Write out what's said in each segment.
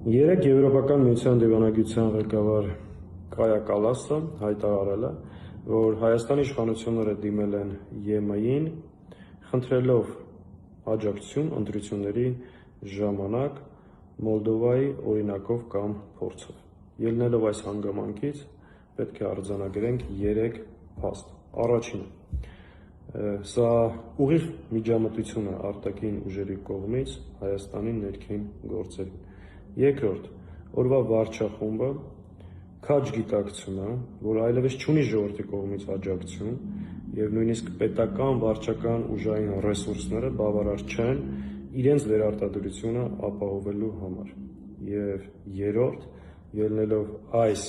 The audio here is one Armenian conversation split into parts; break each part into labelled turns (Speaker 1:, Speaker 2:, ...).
Speaker 1: Երեկ Եվրոպական միության դիվանագիտության ղեկավար Կայա Կալասը հայտարարել է, որ Հայաստանի իշխանությունները դիմել են ԵՄ-ին, խնդրելով աջակցություն ընտրությունների ժամանակ Մոլդովայի օրինակով կամ փորձով։ Ելնելով այս հանգամանքից պետք է արձանագրենք 3 փաստ։ Առաջինը, սա ուղիղ միջամտություն է արտաքին ուժերի կողմից Հայաստանի ներքին գործերին։ Երկրորդ, օրվա վարչախումբը քաջ գիտակցում է, որ այլևս չունի ժողովրդի կողմից աջակցություն եւ նույնիսկ պետական, վարչական ուժային ռեսուրսները բավարար չեն իրենց վերարտադրությունը ապահովելու համար։ Եվ երրորդ, ելնելով այս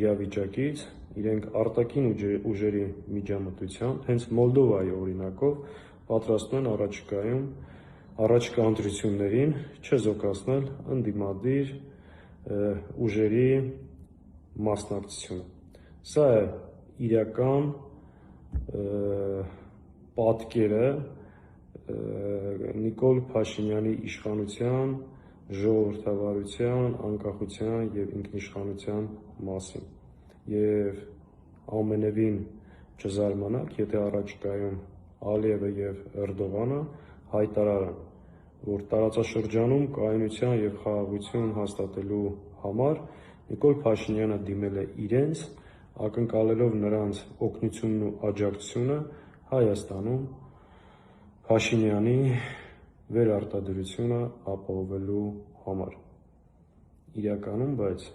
Speaker 1: իրավիճակից, իրենք արտաքին ուժերի միջամտությամբ հենց Մոլդովայի օրինակով պատրաստվում են առաջիկա ընտրություններին չեզոքացնել ընդդիմադիր ուժերի մասնակցությունը։ Սա է իրական պատկերը Նիկոլ Փաշինյանի իշխանության, ժողովրդավարության, անկախության եւ ինքնիշխանության մասին։ Եվ ամենևին չզարմանաք, եթե առաջիկայում Ալիևը եւ Էրդողանը հայտարարեն, որ տարածաշրջանում կայունության եւ խաղաղություն հաստատելու համար Նիկոլ Փաշինյանը դիմել է իրենց, ակնկալելով նրանց օգնությունն ու աջակցությունը Հայաստանում Փաշինյանի վերարտադրությունը ապահովելու համար։ Իրականում, բայց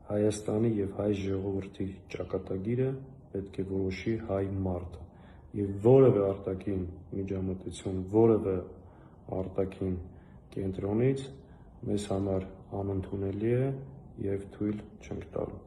Speaker 1: Հայաստանի եւ հայ ժողովրդի ճակատագիրը պետք է որոշի հայ մարդը, եւ որևէ արտաքին միջամտություն, որևէ արտաքին կենտրոնից մեզ համար անընդունելի է եւ թույլ չենք տալու։